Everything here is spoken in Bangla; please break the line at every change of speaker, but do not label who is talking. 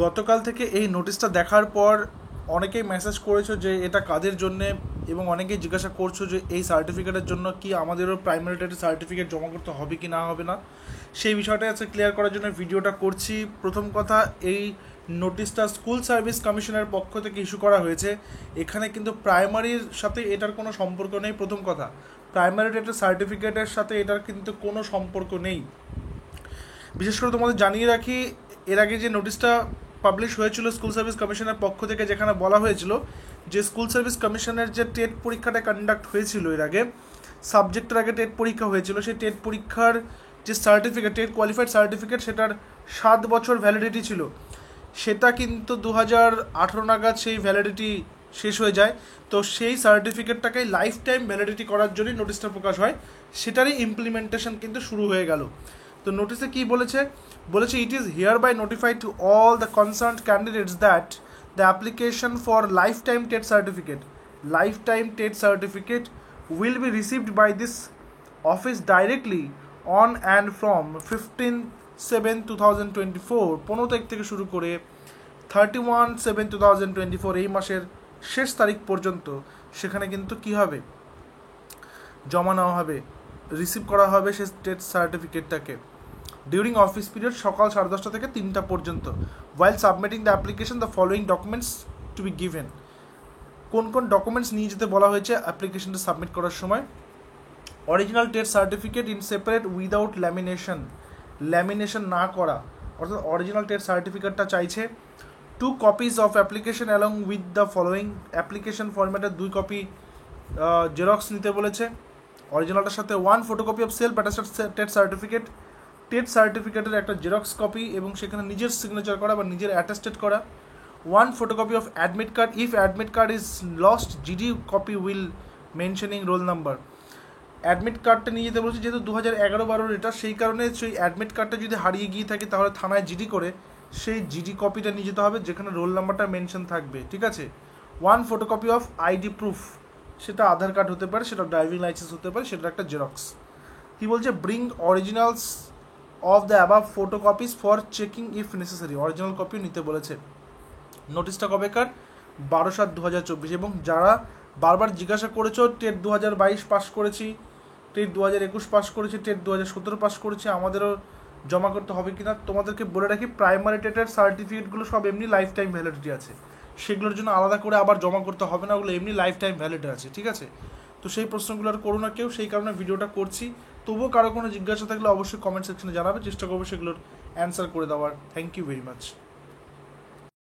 গতকাল থেকে এই নোটিশটা দেখার পর অনেকেই মেসেজ করেছো যে এটা কাদের জন্যে, এবং অনেকেই জিজ্ঞাসা করছো যে এই সার্টিফিকেটের জন্য কি আমাদেরও প্রাইমারি টেটের সার্টিফিকেট জমা করতে হবে কি না হবে না, সেই বিষয়টা আছে ক্লিয়ার করার জন্য ভিডিওটা করছি। প্রথম কথা, এই নোটিশটা স্কুল সার্ভিস কমিশনের পক্ষ থেকে ইস্যু করা হয়েছে। এখানে কিন্তু প্রাইমারির সাথে এটার কোনো সম্পর্ক নেই। প্রথম কথা, প্রাইমারি টেটের সার্টিফিকেটের সাথে এটার কিন্তু কোনো সম্পর্ক নেই। বিশেষ করে তোমাদের জানিয়ে রাখি, এর আগে যে নোটিশটা পাবলিশ হয়েছিল স্কুল সার্ভিস কমিশনের পক্ষ থেকে, যেখানে বলা হয়েছিল যে স্কুল সার্ভিস কমিশনের যে টেট পরীক্ষাটা কন্ডাক্ট হয়েছিল এর আগে, সাবজেক্টের আগে টেট পরীক্ষা হয়েছিল, সেই টেট পরীক্ষার যে সার্টিফিকেট, টেট কোয়ালিফাইড সার্টিফিকেট, সেটার 7 বছর ভ্যালিডিটি ছিল। সেটা কিন্তু 2018 নাগাদ সেই ভ্যালিডিটি শেষ হয়ে যায়। তো সেই সার্টিফিকেটটাকে লাইফ টাইম ভ্যালিডিটি করার জন্যই নোটিশটা প্রকাশ হয়। সেটারই ইমপ্লিমেন্টেশন কিন্তু শুরু হয়ে গেল। তো নোটিশে কি বলেছে, it is hereby notified to all the concerned candidates that the application for lifetime TET certificate will be received by this office directly on and from 15/7/2024 15 তারিখ থেকে শুরু করে 31/7/2024 এই মাসের শেষ তারিখ পর্যন্ত সেখানে কিন্তু কি হবে, জমা নেওয়া হবে, রিসিভ করা হবে সেই টেট সার্টিফিকেটটাকে ডিউরিং অফিস পিরিয়ড সকাল 10:30 থেকে 3টা পর্যন্ত। while submitting the application the following documents to be given। কোন কোন ডকুমেন্টস নিয়ে যেতে বলা হয়েছে অ্যাপ্লিকেশনটা সাবমিট করার সময়? Original TET certificate in separate without lamination না করা, অর্থাৎ অরিজিনাল টেট সার্টিফিকেটটা চাইছে। 2 copies of application along with the following, application ফরম্যাটের 2 কপি জেরক্স নিতে বলেছে অরিজিনালটার সাথে। 1 photocopy of self attested TET সার্টিফিকেটের একটা জেরক্স কপি এবং সেখানে নিজের সিগনেচার করা বা নিজের অ্যাটাস্টেড করা। 1 photocopy of admit card. If admit card is lost, GD copy will mentioning roll number। Admit কার্ডটা নিয়ে যেতে বলছি, যেহেতু 2011-12 এটা, সেই কারণে সেই অ্যাডমিট কার্ডটা যদি হারিয়ে গিয়ে থাকে তাহলে থানায় জিডি করে সেই জিডি কপিটা নিয়ে যেতে হবে, যেখানে রোল নাম্বারটা মেনশন থাকবে, ঠিক আছে। 1 photocopy of আইডি প্রুফ, সেটা আধার কার্ড হতে পারে, সেটা ড্রাইভিং লাইসেন্স হতে পারে, সেটা একটা জেরক্স। কি বলছে, bring originals of the above photocopies for checking if necessary, original কপিও নিতে বলেছে। নোটিশটা কবেকার? 12/7/2024। এবং যারা বারবার জিজ্ঞাসা করেছো টেট 2022 পাস করেছি, টেট 2021 পাস করেছি, টেট 2017 পাস করেছি, আমাদেরও জমা করতে হবে কিনা, তোমাদেরকে বলে রাখি প্রাইমারি টেটের সার্টিফিকেটগুলো সব এমনি লাইফ টাইম ভ্যালিডিটি আছে, সেগুলোর জন্য আলাদা করে আবার জমা করতে হবে না, ওগুলো এমনি লাইফ টাইম ভ্যালিড আছে, ঠিক আছে। তো সেই প্রশ্নগুলো আর করো না কেউ, সেই কারণে ভিডিওটা করছি। তবুও কারো কোনো জিজ্ঞাসা থাকলে অবশ্যই কমেন্ট সেকশনে জানাবে, চেষ্টা করবো সেগুলোর অ্যান্সার করে দেওয়ার। Thank you very much.